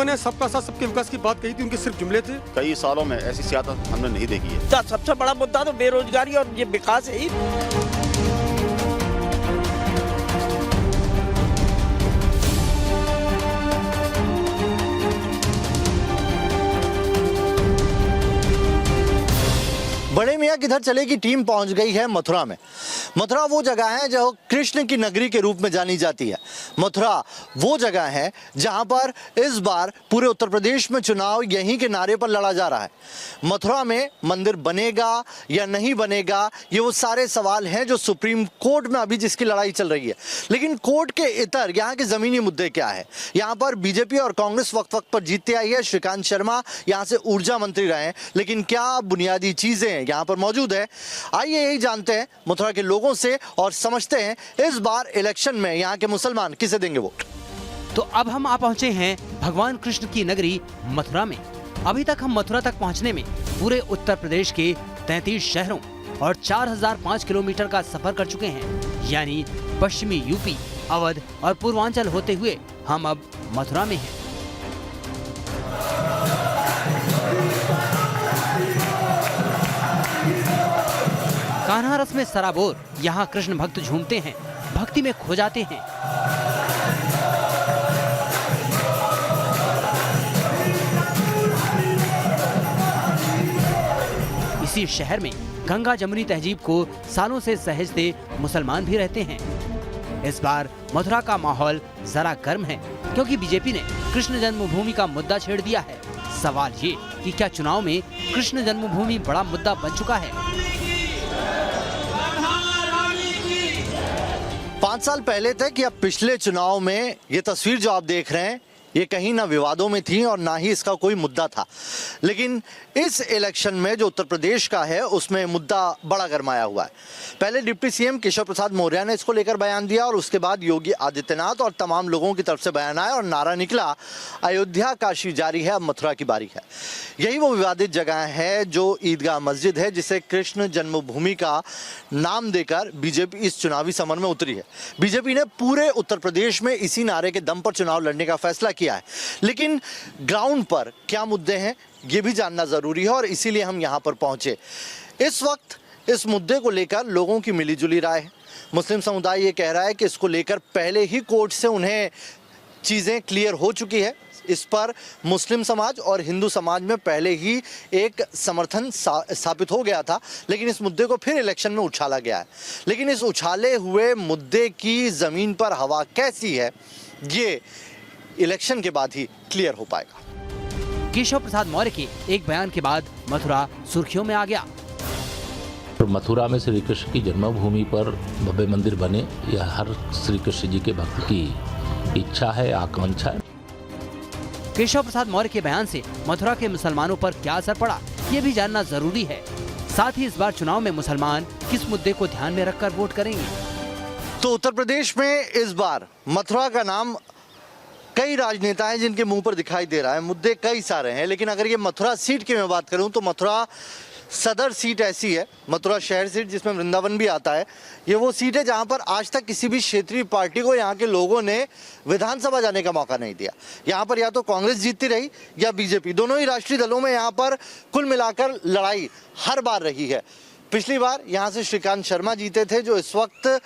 उन्होंने सबका साथ सबके विकास की बात कही थी, उनके सिर्फ जुमले थे। कई सालों में ऐसी सियासत हमने नहीं देखी है। सबसे बड़ा मुद्दा तो बेरोजगारी और ये विकास है ही। बड़े मियाँ किधर चले की टीम पहुंच गई है मथुरा में। मथुरा वो जगह है जो कृष्ण की नगरी के रूप में जानी जाती है। मथुरा वो जगह है जहां पर इस बार पूरे उत्तर प्रदेश में चुनाव यहीं के नारे पर लड़ा जा रहा है। मथुरा में मंदिर बनेगा या नहीं बनेगा, ये वो सारे सवाल हैं जो सुप्रीम कोर्ट में अभी जिसकी लड़ाई चल रही है। लेकिन कोर्ट के इतर यहाँ के जमीनी मुद्दे क्या है? यहाँ पर बीजेपी और कांग्रेस वक्त वक्त पर जीतते आई है। श्रीकांत शर्मा यहाँ से ऊर्जा मंत्री रहे हैं, लेकिन क्या बुनियादी चीजें यहाँ पर मौजूद है? आइए यही जानते हैं मथुरा के लोगों से और समझते हैं इस बार इलेक्शन में यहाँ के मुसलमान किसे देंगे वोट। तो अब हम आ पहुँचे हैं भगवान कृष्ण की नगरी मथुरा में। अभी तक हम मथुरा तक पहुँचने में पूरे उत्तर प्रदेश के 33 शहरों और 4005 किलोमीटर का सफर कर चुके हैं। यानी पश्चिमी यूपी, अवध और पूर्वांचल होते हुए हम अब मथुरा में हैं। कान्हा रस में सराबोर यहाँ कृष्ण भक्त झूमते हैं, भक्ति में खो जाते हैं। इसी शहर में गंगा जमुनी तहजीब को सालों से सहेजते मुसलमान भी रहते हैं। इस बार मथुरा का माहौल जरा गर्म है, क्योंकि बीजेपी ने कृष्ण जन्मभूमि का मुद्दा छेड़ दिया है। सवाल ये कि क्या चुनाव में कृष्ण जन्मभूमि बड़ा मुद्दा बन चुका है? 5 साल पहले तक या पिछले चुनाव में ये तस्वीर जो आप देख रहे हैं, ये कहीं ना विवादों में थी और ना ही इसका कोई मुद्दा था। लेकिन इस इलेक्शन में जो उत्तर प्रदेश का है उसमें मुद्दा बड़ा गरमाया हुआ है। पहले डिप्टी सीएम केशव प्रसाद मौर्य ने इसको लेकर बयान दिया और उसके बाद योगी आदित्यनाथ और तमाम लोगों की तरफ से बयान आया और नारा निकला, अयोध्या काशी जारी है, अब मथुरा की बारी है। यही वो विवादित जगह है जो ईदगाह मस्जिद है, जिसे कृष्ण जन्मभूमि का नाम देकर बीजेपी इस चुनावी समर में उतरी है। बीजेपी ने पूरे उत्तर प्रदेश में इसी नारे के दम पर चुनाव लड़ने का फैसला किया है। लेकिन ग्राउंड पर क्या मुद्दे हैं ये भी जानना जरूरी है और इसीलिए हम यहां पर पहुंचे। इस वक्त इस मुद्दे को लेकर लोगों की मिलीजुली राय है। मुस्लिम समुदाय ये कह रहा है कि इसको लेकर पहले ही कोर्ट से उन्हें चीजें क्लियर हो चुकी है। इस पर मुस्लिम समाज और हिंदू समाज में पहले ही एक समर्थन स्थापित हो गया था, लेकिन इस मुद्दे को फिर इलेक्शन में उछाला गया है। लेकिन इस उछाले हुए मुद्दे की जमीन पर हवा कैसी है, ये इलेक्शन के बाद ही क्लियर हो पाएगा। केशव प्रसाद मौर्य के एक बयान के बाद मथुरा सुर्खियों में आ गया। मथुरा में श्री कृष्ण की जन्मभूमि पर भव्य मंदिर बने, यह हर श्री कृष्ण जी के भक्त की इच्छा है, आकांक्षा है। केशव प्रसाद मौर्य के बयान से मथुरा के मुसलमानों पर क्या असर पड़ा, ये भी जानना जरूरी है। साथ ही इस बार चुनाव में मुसलमान किस मुद्दे को ध्यान में रखकर वोट करेंगे। तो उत्तर प्रदेश में इस बार मथुरा का नाम कई राजनेता हैं जिनके मुंह पर दिखाई दे रहा है। मुद्दे कई सारे हैं, लेकिन अगर ये मथुरा सीट की मैं बात करूं तो मथुरा सदर सीट ऐसी है, मथुरा शहर सीट जिसमें वृंदावन भी आता है, ये वो सीट है जहां पर आज तक किसी भी क्षेत्रीय पार्टी को यहाँ के लोगों ने विधानसभा जाने का मौका नहीं दिया। यहाँ पर या तो कांग्रेस जीतती रही या बीजेपी, दोनों ही राष्ट्रीय दलों में यहाँ पर कुल मिलाकर लड़ाई हर बार रही है। पिछली बार यहाँ से श्रीकांत शर्मा जीते थे, जो इस वक्त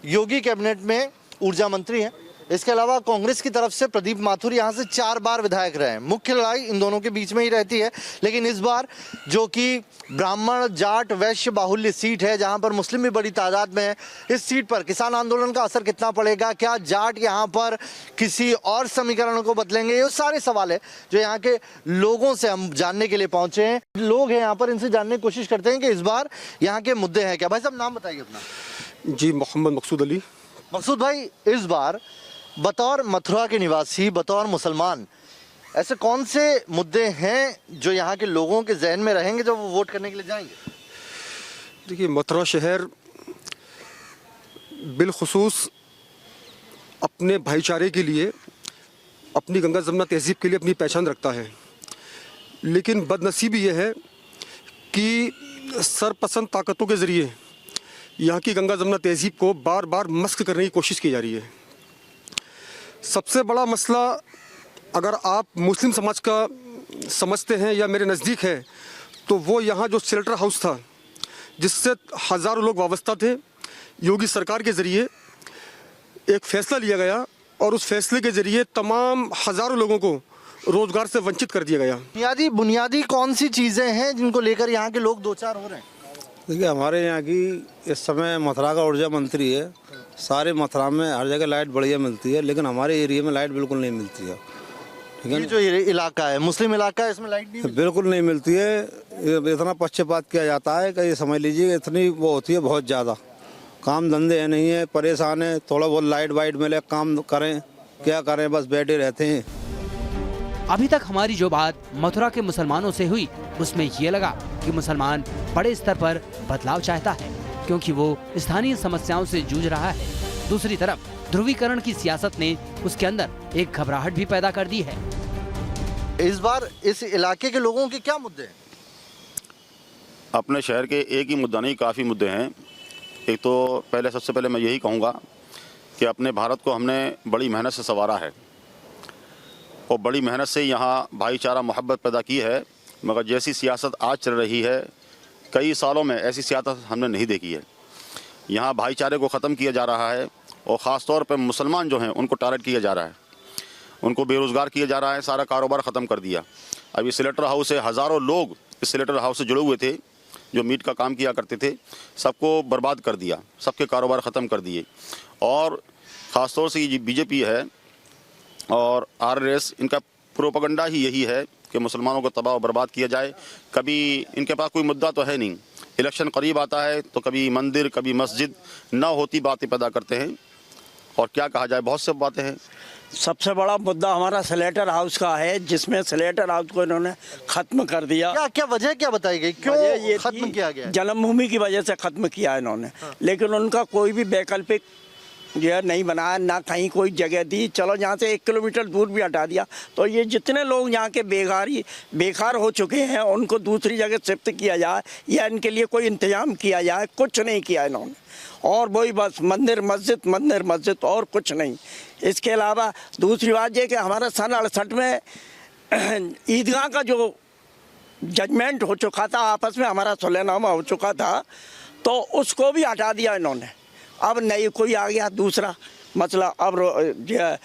योगी कैबिनेट में ऊर्जा मंत्री हैं। इसके अलावा कांग्रेस की तरफ से प्रदीप माथुर यहाँ से 4 बार विधायक रहे हैं। मुख्य लड़ाई इन दोनों के बीच में ही रहती है। लेकिन इस बार जो कि ब्राह्मण जाट वैश्य बाहुल्य सीट है, जहाँ पर मुस्लिम भी बड़ी तादाद में है, इस सीट पर किसान आंदोलन का असर कितना पड़ेगा, क्या जाट यहाँ पर किसी और समीकरण को बदलेंगे, ये सारे सवाल है जो यहाँ के लोगों से हम जानने के लिए पहुंचे हैं। लोग हैं यहाँ पर, इनसे जानने की कोशिश करते हैं कि इस बार यहाँ के मुद्दे हैं क्या। भाई साहब नाम बताइए अपना। जी, मोहम्मद मकसूद अली। मकसूद भाई, इस बार बतौर मथुरा के निवासी, बतौर मुसलमान, ऐसे कौन से मुद्दे हैं जो यहाँ के लोगों के जहन में रहेंगे जब वो वोट करने के लिए जाएंगे? देखिए, मथुरा शहर बिलखुसूस अपने भाईचारे के लिए, अपनी गंगा जमुना तहजीब के लिए अपनी पहचान रखता है। लेकिन बदनसीबी ये है कि सरपसंद ताकतों के ज़रिए यहाँ की गंगा जमुना तहजीब को बार बार मस्क करने की कोशिश की जा रही है। सबसे बड़ा मसला अगर आप मुस्लिम समाज का समझते हैं या मेरे नज़दीक है, तो वो यहाँ जो शेल्टर हाउस था जिससे हज़ारों लोग वाबस्ता थे, योगी सरकार के ज़रिए एक फ़ैसला लिया गया और उस फैसले के ज़रिए तमाम हज़ारों लोगों को रोज़गार से वंचित कर दिया गया। बुनियादी कौन सी चीज़ें हैं जिनको लेकर यहाँ के लोग दो चार हो रहे हैं? देखिए, हमारे यहाँ की इस समय मथुरा का ऊर्जा मंत्री है। सारे मथुरा में हर जगह लाइट बढ़िया मिलती है, लेकिन हमारे एरिया में लाइट बिल्कुल नहीं मिलती है। ठीक है, ये जो इलाका है, मुस्लिम इलाका है, इसमें लाइट नहीं मिलती। बिल्कुल नहीं मिलती है। इतना पक्षपात किया जाता है कि ये समझ लीजिए इतनी वो होती है, बहुत ज़्यादा। काम धंधे है नहीं है, परेशान है, थोड़ा बहुत लाइट वाइट मिले काम करें, क्या करें, बस बैठे रहते हैं। अभी तक हमारी जो बात मथुरा के मुसलमानों से हुई, उसमें ये लगा कि मुसलमान बड़े स्तर पर बदलाव चाहता है, क्योंकि वो स्थानीय समस्याओं से जूझ रहा है। दूसरी तरफ ध्रुवीकरण की सियासत ने उसके अंदर एक घबराहट भी पैदा कर दी है। इस बार इस इलाके के लोगों के क्या मुद्दे हैं? अपने शहर के एक ही मुद्दा नहीं, काफ़ी मुद्दे हैं। एक तो सबसे पहले मैं यही कहूँगा कि अपने भारत को हमने बड़ी मेहनत से संवारा है और बड़ी मेहनत से यहाँ भाईचारा मोहब्बत पैदा की है, मगर जैसी सियासत आज चल रही है, कई सालों में ऐसी सियासत हमने नहीं देखी है। यहाँ भाईचारे को ख़त्म किया जा रहा है और ख़ास तौर पर मुसलमान जो हैं उनको टारगेट किया जा रहा है, उनको बेरोज़गार किया जा रहा है, सारा कारोबार ख़त्म कर दिया। अब ये सिलेटर हाउस से हज़ारों लोग इस सिलेटर हाउस से जुड़े हुए थे, जो मीट का काम किया करते थे, सबको बर्बाद कर दिया, सबके कारोबार ख़त्म कर दिए। और ख़ास तौर से ये बीजेपी है और आरएसएस, इनका प्रोपेगेंडा ही यही है कि मुसलमानों को तबाह और बर्बाद किया जाए। कभी इनके पास कोई मुद्दा तो है नहीं, इलेक्शन करीब आता है तो कभी मंदिर कभी मस्जिद ना होती बातें पैदा करते हैं, और क्या कहा जाए, बहुत सी बातें हैं। सबसे बड़ा मुद्दा हमारा स्लेटर हाउस का है, जिसमें स्लेटर हाउस को इन्होंने खत्म कर दिया। क्या वजह क्या बताई गई, क्यों ये खत्म किया गया? जन्मभूमि की वजह से खत्म किया इन्होंने। लेकिन उनका कोई भी वैकल्पिक जो है नहीं बनाया, ना कहीं कोई जगह दी। चलो यहाँ से 1 किलोमीटर दूर भी हटा दिया तो ये जितने लोग यहाँ के बेकार हो चुके हैं उनको दूसरी जगह शिफ्ट किया जाए या इनके लिए कोई इंतजाम किया जाए, कुछ नहीं किया इन्होंने। और वही बस मंदिर मस्जिद और कुछ नहीं। इसके अलावा दूसरी बात ये कि हमारा सन 68 में ईदगाह का जो जजमेंट हो चुका था, आपस में हमारा सुलहनामा हो चुका था, तो उसको भी हटा दिया इन्होंने। अब नहीं कोई आ गया दूसरा मसला। अब जो है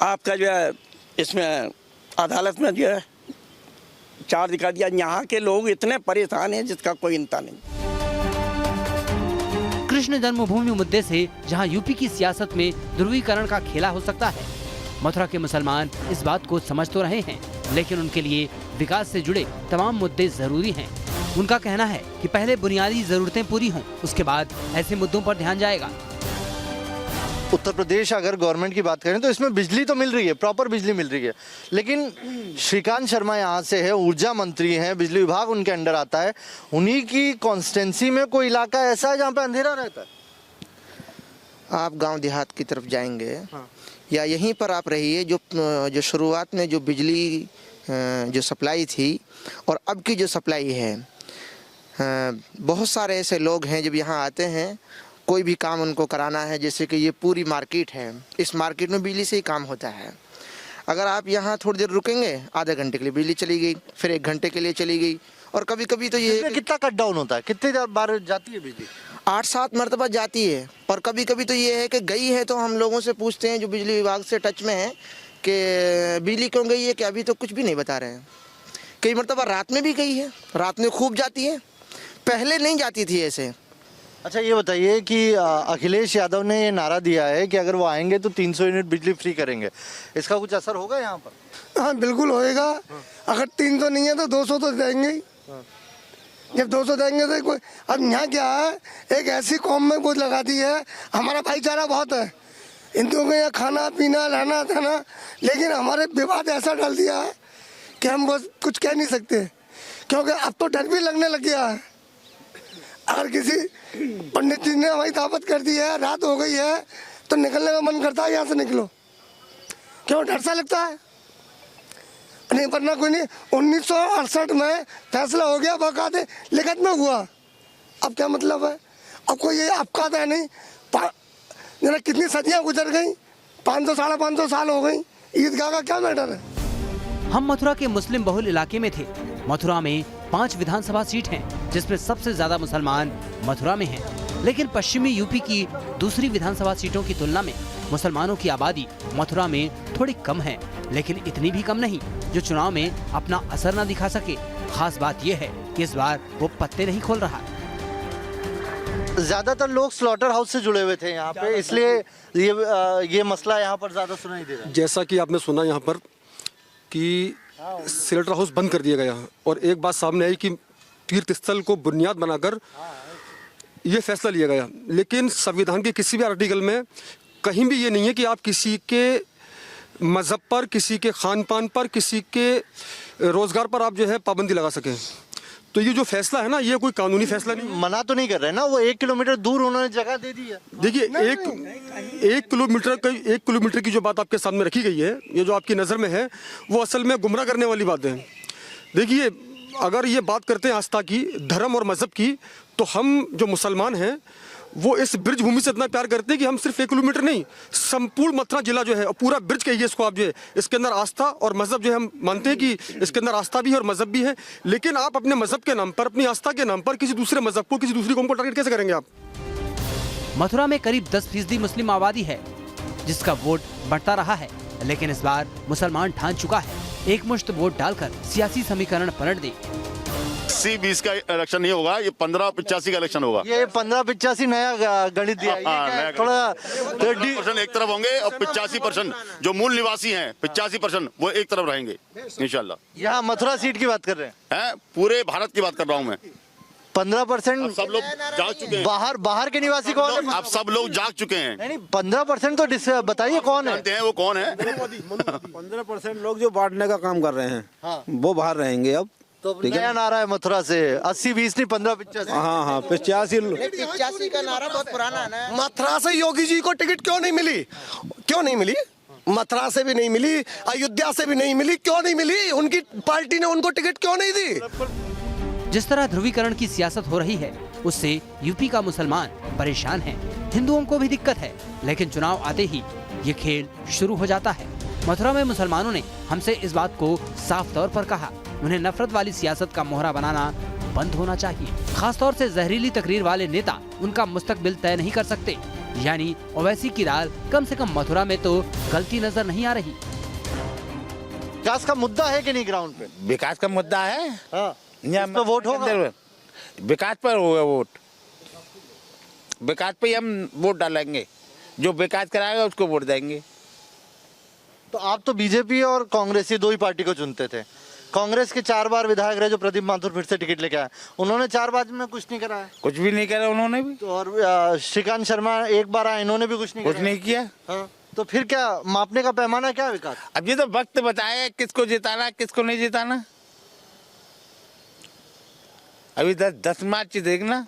आपका जो है इसमें अदालत में जो है चार्ज कर दिया। यहाँ के लोग इतने परेशान हैं जिसका कोई इंतहा नहीं। कृष्ण जन्मभूमि मुद्दे से जहां यूपी की सियासत में ध्रुवीकरण का खेला हो सकता है, मथुरा के मुसलमान इस बात को समझ तो रहे हैं, लेकिन उनके लिए विकास से जुड़े तमाम मुद्दे जरूरी हैं। उनका कहना है कि पहले बुनियादी जरूरतें पूरी हों, उसके बाद ऐसे मुद्दों पर ध्यान जाएगा। उत्तर प्रदेश अगर गवर्नमेंट की बात करें तो इसमें बिजली तो मिल रही है, प्रॉपर बिजली मिल रही है, लेकिन श्रीकांत शर्मा यहाँ से है, ऊर्जा मंत्री हैं, बिजली विभाग उनके अंडर आता है। उन्हीं की कॉन्स्टिट्यूंसी में कोई इलाका ऐसा है जहाँ पे अंधेरा रहता है? आप गांव देहात की तरफ जाएंगे या यहीं पर आप रहिए, जो शुरुआत में जो बिजली जो सप्लाई थी और अब की जो सप्लाई है, बहुत सारे ऐसे लोग हैं जब यहाँ आते हैं, कोई भी काम उनको कराना है, जैसे कि ये पूरी मार्केट है, इस मार्केट में बिजली से ही काम होता है। अगर आप यहाँ थोड़ी देर रुकेंगे, आधे घंटे के लिए बिजली चली गई, फिर 1 घंटे के लिए चली गई, और कभी कभी तो ये कितना कट डाउन होता है, कितनी बार जाती है बिजली? 8-7 मरतबा जाती है। और कभी कभी तो ये है कि गई है तो हम लोगों से पूछते हैं जो बिजली विभाग से टच में है कि बिजली क्यों गई है, कि अभी तो कुछ भी नहीं बता रहे हैं। कई मरतबा रात में भी गई है, रात में खूब जाती है, पहले नहीं जाती थी ऐसे। अच्छा ये बताइए कि अखिलेश यादव ने ये नारा दिया है कि अगर वो आएंगे तो 300 यूनिट बिजली फ्री करेंगे, इसका कुछ असर होगा यहाँ पर? हाँ बिल्कुल होएगा। अगर 300 नहीं है तो 200 तो देंगे ही। जब 200 देंगे तो कोई, अब यहाँ क्या है, एक ऐसी कौम में कुछ लगा दी है। हमारा भाईचारा बहुत है, हिंदुओं के यहाँ खाना पीना रहना था, लेकिन हमारे विवाद ऐसा डाल दिया है कि हम बस कुछ कह नहीं सकते, क्योंकि अब तो डर भी लगने लग गया है। अगर किसी पंडित जी ने हमारी दावत कर दी है, रात हो गई है, तो निकलने का मन करता है, यहाँ से निकलो, क्यों डर सा लगता है, नहीं वरना कोई नहीं। 1968 में फैसला हो गया, बाकायदे लिखत में हुआ। अब क्या मतलब है, अब कोई ये अफकात है नहीं। कितनी सदियाँ गुजर गई, 500 साढ़े 500 साल हो गई, ईदगाह का क्या मैटर है। हम मथुरा के मुस्लिम बहुल इलाके में थे। मथुरा में 5 विधानसभा सीट हैं, जिसमें सबसे ज्यादा मुसलमान मथुरा में हैं। लेकिन पश्चिमी यूपी की दूसरी विधानसभा सीटों की तुलना में मुसलमानों की आबादी मथुरा में थोड़ी कम है, लेकिन इतनी भी कम नहीं जो चुनाव में अपना असर न दिखा सके। खास बात यह है कि इस बार वो पत्ते नहीं खोल रहा। ज्यादातर लोग स्लॉटर हाउस से जुड़े हुए थे यहाँ पे, इसलिए ये मसला यहाँ पर ज्यादा सुनाई दे रहा है। जैसा कि आपने सुना यहाँ पर कि स्लॉटर हाउस बंद कर दिया गया और एक बात सामने आई कि तीर्थ स्थल को बुनियाद बनाकर ये फैसला लिया गया, लेकिन संविधान के किसी भी आर्टिकल में कहीं भी ये नहीं है कि आप किसी के मज़हब पर, किसी के खान पान पर, किसी के रोज़गार पर आप जो है पाबंदी लगा सकें। तो ये जो फैसला है ना, ये कोई कानूनी फैसला नहीं। मना तो नहीं कर रहे ना, वो 1 किलोमीटर दूर उन्होंने जगह दे दी है। देखिए, एक किलोमीटर की जो बात आपके सामने रखी गई है, ये जो आपकी नज़र में है, वो असल में गुमराह करने वाली बात है। देखिए, अगर ये बात करते हैं आस्था की, धर्म और मज़हब की, तो हम जो मुसलमान हैं वो इस ब्रिज भूमि से इतना प्यार करते हैं कि हम सिर्फ 1 किलोमीटर नहीं, संपूर्ण मथुरा जिला जो है, पूरा ब्रिज कहिए इसको आप, जो है इसके अंदर आस्था और मजहब जो है, हम मानते हैं कि इसके अंदर आस्था भी है और मजहब भी है। लेकिन आप अपने मजहब के नाम पर, अपनी आस्था के नाम पर किसी दूसरे मजहब को, किसी दूसरी कौम को टारगेट कैसे करेंगे आप? मथुरा में करीब 10% मुस्लिम आबादी है, जिसका वोट बढ़ता रहा है, लेकिन इस बार मुसलमान ठान चुका है एक मुश्त वोट डालकर सियासी समीकरण पलट दे। 80-20 का इलेक्शन नहीं होगा, ये 15-85 का इलेक्शन होगा। ये 15-85 नया गणित दिया है, थोड़ा 30% एक तरफ होंगे और 85% जो मूल निवासी हैं, 85% वो एक तरफ रहेंगे इंशाल्लाह। यहाँ मथुरा सीट की बात कर रहे हैं, पूरे भारत की बात कर रहा हूँ मैं। 15% सब लोग जाग चुके हैं। बाहर के निवासी कौन है? अब सब लोग जाग चुके हैं। नहीं, 15% तो बताइए कौन है? जानते हैं वो कौन है? 15% लोग जो बांटने का काम कर रहे हैं, वो बाहर रहेंगे अब। तो नया नारा है मथुरा से, 80-20 नहीं 15-85। हाँ, 85 का नारा बहुत पुराना है ना। मथुरा से योगी जी को टिकट क्यों नहीं मिली? क्यों नहीं मिली? मथुरा से भी नहीं मिली, अयोध्या से भी नहीं मिली, क्यों नहीं मिली? उनकी पार्टी ने उनको टिकट क्यों नहीं दी? जिस तरह ध्रुवीकरण की सियासत हो रही है, उससे यूपी का मुसलमान परेशान है। हिंदुओं को भी दिक्कत है, लेकिन चुनाव आते ही ये खेल शुरू हो जाता है। मथुरा में मुसलमानों ने हमसे इस बात को साफ तौर पर कहा, उन्हें नफरत वाली सियासत का मोहरा बनाना बंद होना चाहिए। खासतौर से जहरीली तकरीर वाले नेता उनका मुस्तकबिल तय नहीं कर सकते। यानी ओवैसी की दाल कम से कम मथुरा में तो गलती नजर नहीं आ रही। विकास का मुद्दा है कि नहीं ग्राउंड पे? विकास का मुद्दा है। हाँ, तो वोट होगा, विकास पर होगा वोट। विकास पे ही हम वोट डालेंगे, जो विकास कराएगा उसको वोट देंगे। तो आप तो बीजेपी और कांग्रेस, ये दो ही पार्टी को चुनते थे। कांग्रेस के 4 बार विधायक रहे जो प्रदीप माथुर फिर से टिकट लेके आए, उन्होंने 4 बार में कुछ नहीं कराया। कुछ भी नहीं करा उन्होंने भी। तो और श्रीकांत शर्मा 1 बार आए, इन्होंने भी कुछ नहीं किया। हाँ, तो फिर क्या मापने का पैमाना क्या है विकास? अब ये तो वक्त बताया किसको जिताना किसको नहीं जिताना। अभी 10 मार्च देखना,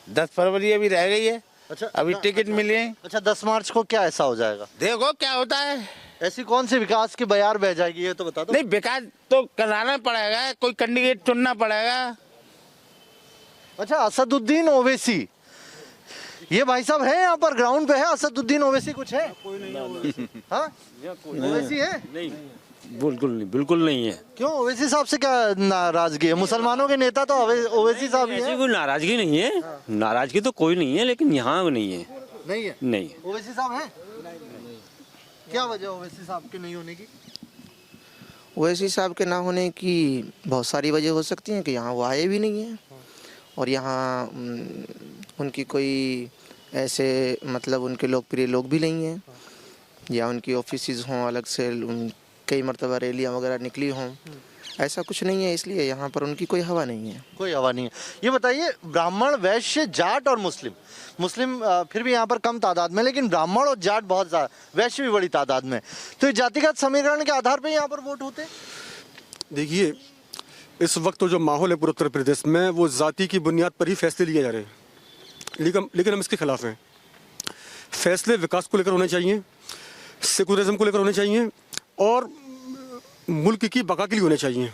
10 फरवरी अभी रह गई है। अच्छा, अभी टिकट मिले हैं। अच्छा, 10 मार्च को क्या ऐसा हो जाएगा? देखो क्या होता है। ऐसी कौन सी विकास की बयार बह जाएगी, ये तो बता दो। नहीं, विकास तो कराना पड़ेगा, कोई कैंडिडेट चुनना पड़ेगा। अच्छा, असदुद्दीन ओवैसी, ये भाई साहब है यहाँ पर ग्राउंड पे है। असदुद्दीन ओवैसी कुछ है? कोई नहीं। हाँ, ओवैसी है? नहीं, बिल्कुल नहीं है। क्यों, ओवैसी साहब से क्या नाराजगी है? मुसलमानों के नेता तो ओवैसी साहब ही ऐसी है। कोई नाराजगी नहीं है। नाराजगी तो कोई नहीं है, लेकिन यहाँ नहीं है। नहीं है? नहीं। ओवैसी साहब है? क्या वजह ओवैसी साहब के नहीं होने की? ओवैसी साहब के ना होने की बहुत सारी वजह हो सकती हैं कि यहाँ वो आए भी नहीं हैं, और यहाँ उनकी कोई ऐसे मतलब उनके लोकप्रिय लोग भी नहीं हैं, या उनकी ऑफिसेज हों अलग से, कई मरतबा रैलियाँ वगैरह निकली हों, ऐसा कुछ नहीं है, इसलिए यहाँ पर उनकी कोई हवा नहीं है। कोई हवा नहीं है। ये बताइए, ब्राह्मण, वैश्य, जाट और मुस्लिम फिर भी यहाँ पर कम तादाद में, लेकिन ब्राह्मण और जाट बहुत ज़्यादा, वैश्य भी बड़ी तादाद में। तो ये जातिगत समीकरण के आधार पर यहाँ पर वोट होते? देखिए, इस वक्त तो जो माहौल है पूरे उत्तर प्रदेश में, वो जाति की बुनियाद पर ही फैसले लिए जा रहे हैं, लेकिन हम इसके खिलाफ हैं। फैसले विकास को लेकर होने चाहिए, सेकुलरिज्म को लेकर होने चाहिए, और मुल्क की बका के लिए होने चाहिए।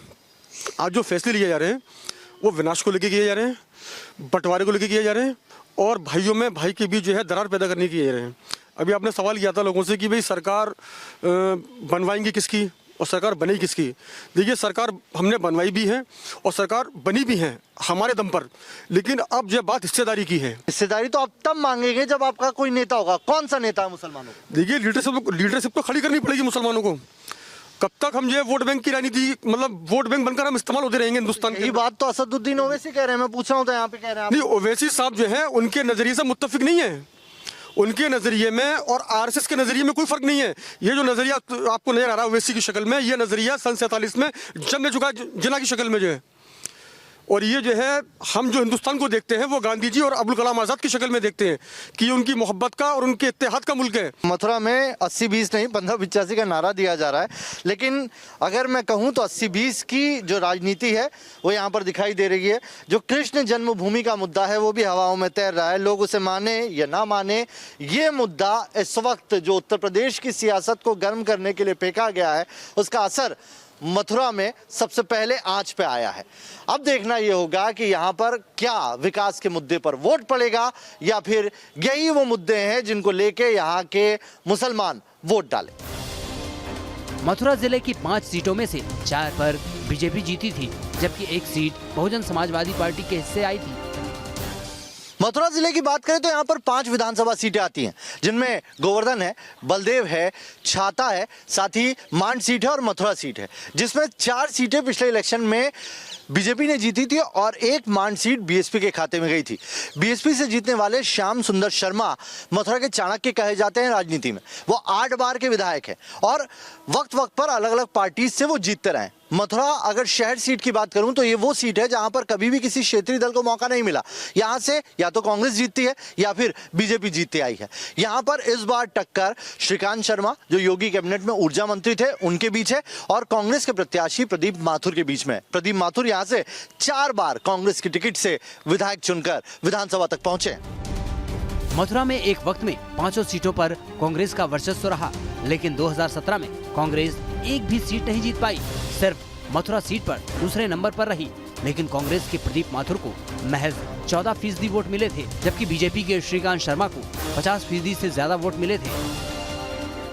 आज जो फैसले लिए जा रहे हैं वो विनाश को लेकर किए जा रहे हैं, बंटवारे को लेकर किए जा रहे हैं, और भाइयों में भाई के बीच जो है दरार पैदा करने किए जा रहे हैं। अभी आपने सवाल किया था लोगों से कि भाई सरकार बनवाएंगी किसकी, और सरकार बनेगी किसकी? देखिए, सरकार हमने बनवाई भी है और सरकार बनी भी है हमारे दम पर, लेकिन अब जो बात हिस्सेदारी की है। हिस्सेदारी तो आप तब मांगेंगे जब आपका कोई नेता होगा। कौन सा नेता है मुसलमानों का? देखिए, लीडरशिप तो खड़ी करनी पड़ेगी मुसलमानों को। कब तक हम जो वोट बैंक की राजनीति, मतलब वोट बैंक बनकर हम इस्तेमाल होते रहेंगे हिंदुस्तान यही बात तो असदुद्दीन ओवैसी कह रहे हैं, मैं पूछ रहा हूँ तो यहाँ पे कह रहे हैं नहीं, ओवैसी साहब जो है उनके नजरिए से मुत्तफिक नहीं है। उनके नजरिए में और आरएसएस के नजरिए में कोई फर्क नहीं है। ये जो नजरिया आपको नजर आ रहा है ओवैसी की शक्ल में, ये नजरिया सन 47 में जम चुका है जिना की शक्ल में जो है। और ये जो है हम जो हिंदुस्तान को देखते हैं वो गांधी जी और अब्दुल कलाम आज़ाद की शक्ल में देखते हैं कि ये उनकी मोहब्बत का और उनके इत्तेहाद का मुल्क है। मथुरा में 80-20 नहीं 15-85 का नारा दिया जा रहा है, लेकिन अगर मैं कहूं तो 80-20 की जो राजनीति है वो यहाँ पर दिखाई दे रही है। जो कृष्ण जन्मभूमि का मुद्दा है वो भी हवाओं में तैर रहा है। लोग उसे माने या ना माने, ये मुद्दा इस वक्त जो उत्तर प्रदेश की सियासत को गर्म करने के लिए फेंका गया है, उसका असर मथुरा में सबसे पहले आंच पे आया है। अब देखना यह होगा कि यहाँ पर क्या विकास के मुद्दे पर वोट पड़ेगा या फिर यही वो मुद्दे हैं जिनको लेके यहाँ के मुसलमान वोट डालें। मथुरा जिले की 5 सीटों में से 4 पर बीजेपी जीती थी, जबकि 1 सीट बहुजन समाजवादी पार्टी के हिस्से आई थी। मथुरा जिले की बात करें तो यहाँ पर 5 विधानसभा सीटें आती हैं, जिनमें गोवर्धन है, बलदेव है, छाता है, साथ ही मांड सीट है और मथुरा सीट है, जिसमें 4 सीटें पिछले इलेक्शन में बीजेपी ने जीती थी और 1 मांड सीट बीएसपी के खाते में गई थी। बीएसपी से जीतने वाले श्याम सुंदर शर्मा मथुरा के चाणक्य कहे जाते हैं राजनीति में। वो 8 बार के विधायक हैं और वक्त वक्त पर अलग अलग पार्टी से वो जीतते रहे। मथुरा अगर शहर सीट की बात करूं तो ये वो सीट है जहां पर कभी भी किसी क्षेत्रीय दल को मौका नहीं मिला। यहां से या तो कांग्रेस जीतती है या फिर बीजेपी जीतती आई है। यहां पर इस बार टक्कर श्रीकांत शर्मा जो योगी कैबिनेट में ऊर्जा मंत्री थे उनके बीच है और कांग्रेस के प्रत्याशी प्रदीप माथुर के बीच में। प्रदीप माथुर यहां से 4 बार कांग्रेस की टिकट से विधायक चुनकर विधानसभा तक पहुंचे। मथुरा में एक वक्त में 5 सीटों पर कांग्रेस का वर्चस्व रहा, लेकिन 2017 में कांग्रेस एक भी सीट नहीं जीत पाई। सिर्फ मथुरा सीट पर दूसरे नंबर पर रही, लेकिन कांग्रेस के प्रदीप माथुर को महज 14% वोट मिले थे, जबकि बीजेपी के श्रीकांत शर्मा को 50% से ज्यादा वोट मिले थे।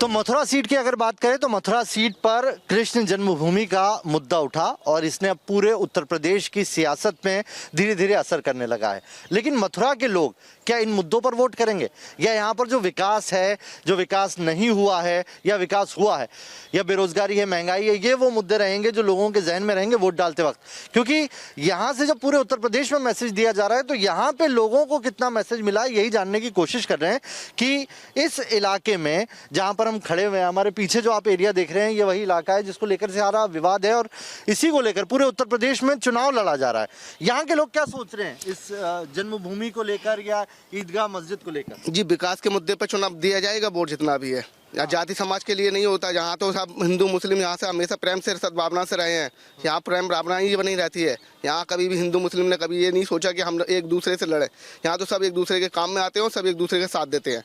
तो मथुरा सीट की अगर बात करें तो मथुरा सीट पर कृष्ण जन्मभूमि का मुद्दा उठा और इसने अब पूरे उत्तर प्रदेश की सियासत में धीरे धीरे असर करने लगा है। लेकिन मथुरा के लोग क्या इन मुद्दों पर वोट करेंगे या यहाँ पर जो विकास है, जो विकास नहीं हुआ है या विकास हुआ है या बेरोजगारी है, महंगाई है, ये वो मुद्दे रहेंगे जो लोगों के जहन में रहेंगे वोट डालते वक्त। क्योंकि यहाँ से जब पूरे उत्तर प्रदेश में मैसेज दिया जा रहा है तो यहाँ पे लोगों को कितना मैसेज मिला यही जानने की कोशिश कर रहे हैं कि इस इलाके में जहाँ पर हम खड़े हुए हैं, हमारे पीछे जो आप एरिया देख रहे हैं ये वही इलाका है जिसको लेकर सारा विवाद है और इसी को लेकर पूरे उत्तर प्रदेश में चुनाव लड़ा जा रहा है। यहाँ के लोग क्या सोच रहे हैं इस जन्मभूमि को लेकर या ईदगाह मस्जिद को लेकर? जी, विकास के मुद्दे पर चुनाव दिया जाएगा वोट जितना भी है। जाति समाज के लिए नहीं होता। यहाँ तो सब हिंदू मुस्लिम यहाँ से हमेशा प्रेम से सद्भावना से रहे हैं। यहाँ प्रेम भावना ही बनी रहती है। यहाँ कभी भी हिंदू मुस्लिम ने कभी ये नहीं सोचा कि हम एक दूसरे से लड़े। यहाँ तो सब एक दूसरे के काम में आते हैं और सब एक दूसरे के साथ देते हैं।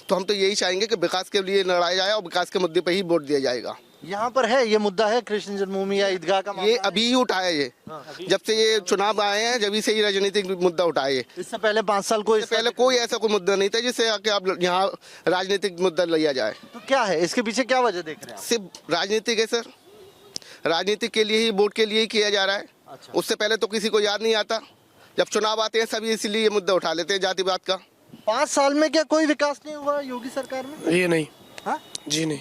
तो हम तो यही चाहेंगे कि विकास के लिए लड़ाया जाए और विकास के मुद्दे पर ही वोट दिया जाएगा। यहाँ पर है ये मुद्दा है कृष्ण जन्मभूमि या ईदगाह का, ये अभी ही उठाया। ये जब से ये चुनाव आए हैं जब से ही राजनीतिक मुद्दा उठाए। इससे पहले 5 साल पहले कोई ऐसा कोई मुद्दा नहीं था जिससे आके अब यहाँ राजनीतिक मुद्दा लिया जाए। तो क्या है इसके पीछे, क्या वजह देख रहे हैं? सिर्फ राजनीतिक है सर। राजनीतिक के लिए ही, वोट के लिए ही किया जा रहा है। अच्छा। उससे पहले तो किसी को याद नहीं आता। जब चुनाव आते हैं सभी इसीलिए ये मुद्दा उठा लेते हैं जातिवाद का। 5 साल में क्या कोई विकास नहीं हुआ योगी सरकार में? ये नहीं। हाँ? जी नहीं,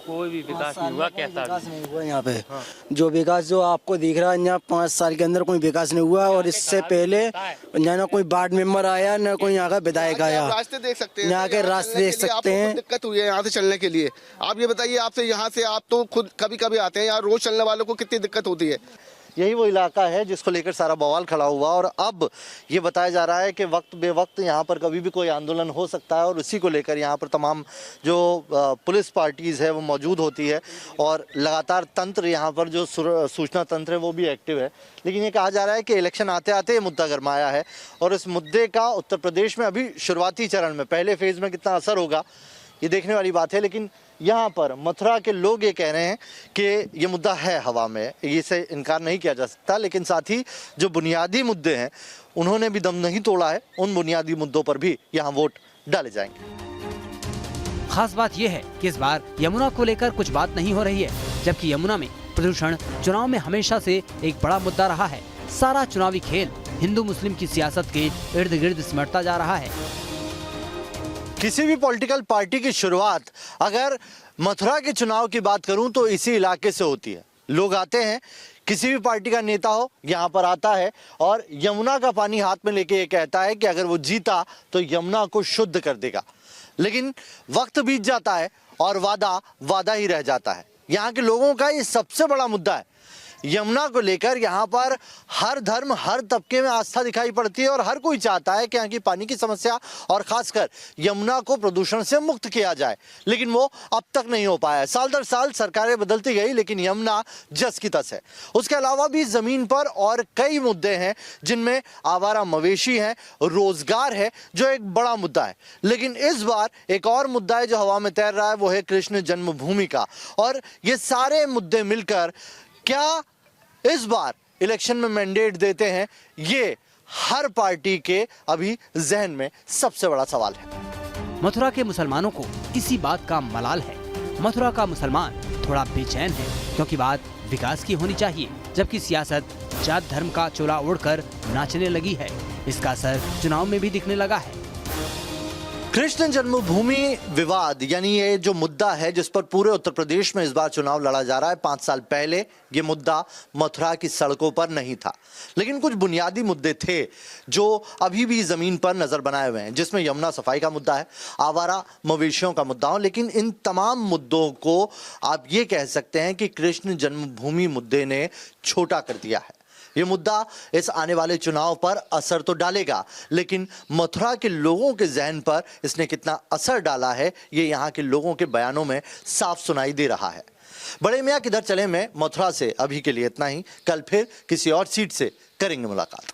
कोई भी विकास नहीं हुआ। विकास नहीं हुआ यहाँ पे। जो विकास जो आपको दिख रहा है यहाँ 5 साल के अंदर कोई विकास नहीं हुआ। और इससे पहले यहाँ ना कोई वार्ड मेंबर आया ना कोई यहाँ का विधायक आया। रास्ते देख सकते हैं, यहाँ के रास्ते देख सकते हैं। दिक्कत हुई है यहाँ से चलने के लिए। आप ये बताइए, आपसे यहाँ से आप तो खुद कभी कभी आते हैं, यहाँ रोज चलने वालों को कितनी दिक्कत होती है। यही वो इलाका है जिसको लेकर सारा बवाल खड़ा हुआ और अब ये बताया जा रहा है कि वक्त बेवक्त यहाँ पर कभी भी कोई आंदोलन हो सकता है और उसी को लेकर यहाँ पर तमाम जो पुलिस पार्टीज़ है वो मौजूद होती है और लगातार तंत्र यहाँ पर जो सूचना तंत्र है वो भी एक्टिव है। लेकिन ये कहा जा रहा है कि इलेक्शन आते आते ये मुद्दा गरमाया है और इस मुद्दे का उत्तर प्रदेश में अभी शुरुआती चरण में पहले फेज़ में कितना असर होगा ये देखने वाली बात है। लेकिन यहाँ पर मथुरा के लोग ये कह रहे हैं कि ये मुद्दा है हवा में, इसे इनकार नहीं किया जा सकता। लेकिन साथ ही जो बुनियादी मुद्दे हैं उन्होंने भी दम नहीं तोड़ा है, उन बुनियादी मुद्दों पर भी यहाँ वोट डाले जाएंगे। खास बात यह है कि इस बार यमुना को लेकर कुछ बात नहीं हो रही है। जबकि यमुना में प्रदूषण चुनाव में हमेशा से एक बड़ा मुद्दा रहा है। सारा चुनावी खेल हिंदू मुस्लिम की सियासत के इर्द गिर्द सिमटता जा रहा है। किसी भी पॉलिटिकल पार्टी की शुरुआत अगर मथुरा के चुनाव की बात करूं तो इसी इलाके से होती है। लोग आते हैं, किसी भी पार्टी का नेता हो यहाँ पर आता है और यमुना का पानी हाथ में लेके ये कहता है कि अगर वो जीता तो यमुना को शुद्ध कर देगा। लेकिन वक्त बीत जाता है और वादा ही रह जाता है। यहाँ के लोगों का ये सबसे बड़ा मुद्दा है। यमुना को लेकर यहाँ पर हर धर्म, हर तबके में आस्था दिखाई पड़ती है और हर कोई चाहता है कि यहाँ की पानी की समस्या और खासकर यमुना को प्रदूषण से मुक्त किया जाए, लेकिन वो अब तक नहीं हो पाया। साल दर साल सरकारें बदलती गई, लेकिन यमुना जस की तस है। उसके अलावा भी जमीन पर और कई मुद्दे हैं जिनमें आवारा मवेशी हैं, रोजगार है, जो एक बड़ा मुद्दा है। लेकिन इस बार एक और मुद्दा है जो हवा में तैर रहा है, वो है कृष्ण जन्मभूमि का। और ये सारे मुद्दे मिलकर क्या इस बार इलेक्शन में मैंडेट देते हैं, ये हर पार्टी के अभी जहन में सबसे बड़ा सवाल है। मथुरा के मुसलमानों को इसी बात का मलाल है। मथुरा का मुसलमान थोड़ा बेचैन है क्योंकि बात विकास की होनी चाहिए, जबकि सियासत जात धर्म का चोला ओढ़कर नाचने लगी है। इसका असर चुनाव में भी दिखने लगा है। कृष्ण जन्मभूमि विवाद यानी ये जो मुद्दा है जिस पर पूरे उत्तर प्रदेश में इस बार चुनाव लड़ा जा रहा है, 5 साल पहले ये मुद्दा मथुरा की सड़कों पर नहीं था। लेकिन कुछ बुनियादी मुद्दे थे जो अभी भी जमीन पर नजर बनाए हुए हैं, जिसमें यमुना सफाई का मुद्दा है, आवारा मवेशियों का मुद्दा हो। लेकिन इन तमाम मुद्दों को आप ये कह सकते हैं कि कृष्ण जन्मभूमि मुद्दे ने छोटा कर दिया है। ये मुद्दा इस आने वाले चुनाव पर असर तो डालेगा, लेकिन मथुरा के लोगों के जहन पर इसने कितना असर डाला है, ये यहाँ के लोगों के बयानों में साफ सुनाई दे रहा है। बड़े मियाँ किधर चले में मथुरा से अभी के लिए इतना ही। कल फिर किसी और सीट से करेंगे मुलाकात।